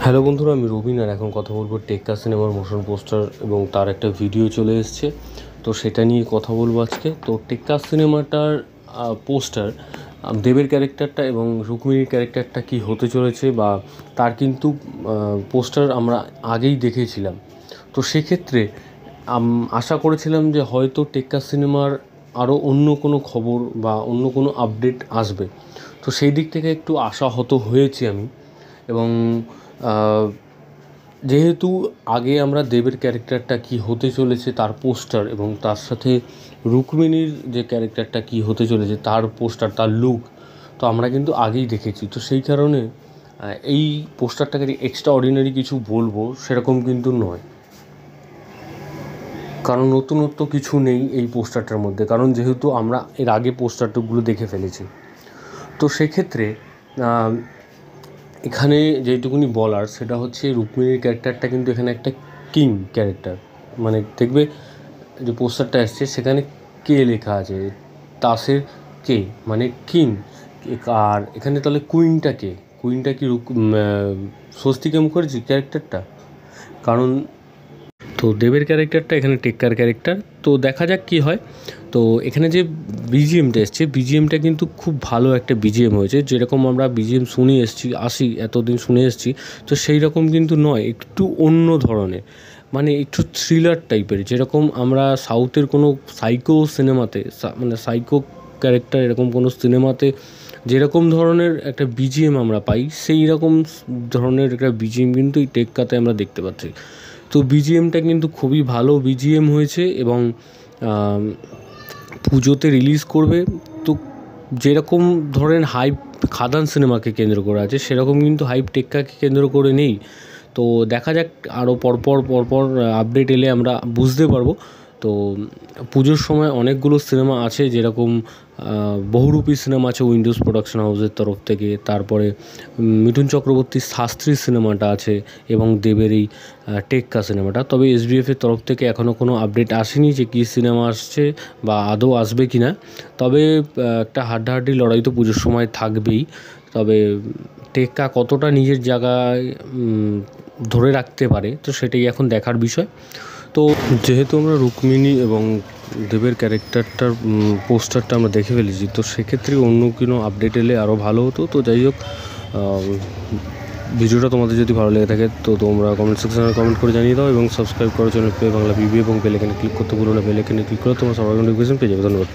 Hello বন্ধুরা, আমি রবিন আর এখন কথা বলবো টেক্কা সিনেমার মোশন পোস্টার এবং তার একটা ভিডিও চলে এসছে। তো সেটা নিয়ে কথা বলবো আজকে। তো টেক্কা সিনেমাটার পোস্টার, দেবের ক্যারেক্টারটা এবং রুক্মিণীর ক্যারেক্টারটা কী হতে চলেছে বা তার কিন্তু পোস্টার আমরা আগেই দেখেছিলাম। তো সেক্ষেত্রে আশা করেছিলাম যে হয়তো টেক্কা সিনেমার আরও অন্য কোনো খবর বা অন্য কোনো আপডেট আসবে। তো সেই দিক থেকে একটু আশাহত হয়েছি আমি। এবং যেহেতু আগে আমরা দেবের ক্যারেক্টারটা কী হতে চলেছে তার পোস্টার এবং তার সাথে রুক্মিণীর যে ক্যারেক্টারটা কী হতে চলেছে তার পোস্টার, তার লুক তো আমরা কিন্তু আগেই দেখেছি। তো সেই কারণে এই পোস্টারটাকে এক্সট্রা অর্ডিনারি কিছু বলবো সেরকম কিন্তু নয়, কারণ নতুনত্ব কিছু নেই এই পোস্টারটার মধ্যে, কারণ যেহেতু আমরা এর আগে পোস্টারগুলো দেখে ফেলেছি। তো সেক্ষেত্রে এখানে যেটুকুনি বলার সেটা হচ্ছে রুক্মিণীর ক্যারেক্টারটা কিন্তু এখানে একটা কিং ক্যারেক্টার। মানে দেখবে যে পোস্টারটা আসছে সেখানে কে লেখা আছে, তাসের কে মানে কিং। আর এখানে তাহলে কুইনটা কে? কুইনটা কি স্বস্তিকা মুখার্জি ক্যারেক্টারটা? কারণ তো দেবের ক্যারেক্টারটা এখানে টেক্কার ক্যারেক্টার। তো দেখা যাক কী হয়। তো এখানে যে বিজিএমটা এসছে, বিজিএমটা কিন্তু খুব ভালো একটা বিজিএম হয়েছে। যেরকম আমরা বিজিএম শুনে এসছি এতদিন শুনে এসছি, তো সেই রকম কিন্তু নয়, একটু অন্য ধরনের, মানে একটু থ্রিলার টাইপের। যেরকম আমরা সাউথের কোনো সাইকো সিনেমাতে, মানে সাইকো ক্যারেক্টার এরকম কোনো সিনেমাতে যেরকম ধরনের একটা বিজিএম আমরা পাই, সেই রকম ধরনের একটা বিজিএম কিন্তু এই টেক্কাতে আমরা দেখতে পাচ্ছি। তো বিজিএমটা কিন্তু খুবই ভালো বিজিএম হয়েছে এবং পুজোতে রিলিজ করবে। তো যেরকম ধরেন হাইপ খাদান সিনেমাকে কেন্দ্র করে আছে, সেরকম কিন্তু হাইপ টেক্কাকে কেন্দ্র করে নেই। তো দেখা যাক, আরও পরপর আপডেট এলে আমরা বুঝতে পারবো। তো পুজোর সময় অনেকগুলো সিনেমা আছে, যেরকম বহুরূপী সিনেমা আছে উইন্ডোজ প্রোডাকশন হাউসের তরফ থেকে, তারপরে মিঠুন চক্রবর্তীর শাস্ত্রী সিনেমাটা আছে এবং দেবের এই টেক্কা সিনেমাটা। তবে এসবিএফের তরফ থেকে এখনও কোনো আপডেট আসেনি যে কী সিনেমা আসছে বা আদৌ আসবে কি না। তবে একটা হাড্ডাহাড্ডি লড়াই তো পুজোর সময় থাকবেই। তবে টেক্কা কতটা নিজের জায়গায় ধরে রাখতে পারে, তো সেটাই এখন দেখার বিষয়। তো যেহেতু আমরা রুক্মিণী এবং দেবের ক্যারেক্টারটার পোস্টারটা আমরা দেখে ফেলেছি, তো সেক্ষেত্রে অন্য কোনো আপডেট এলে আরও ভালো হতো। তো যাই হোক, ভিডিওটা তোমাদের যদি ভালো লেগে থাকে তো তোমরা কমেন্ট সেকশনে কমেন্ট করে জানিয়ে দাও এবং সাবস্ক্রাইব করার জন্য প্লে বাংলা বিবি এবং বেল আইকনে ক্লিক করতে ভুলো না। বেল আইকনে ক্লিক করে তোমরা সবার নোটিফিকেশন পেয়ে যাবে। ধন্যবাদ।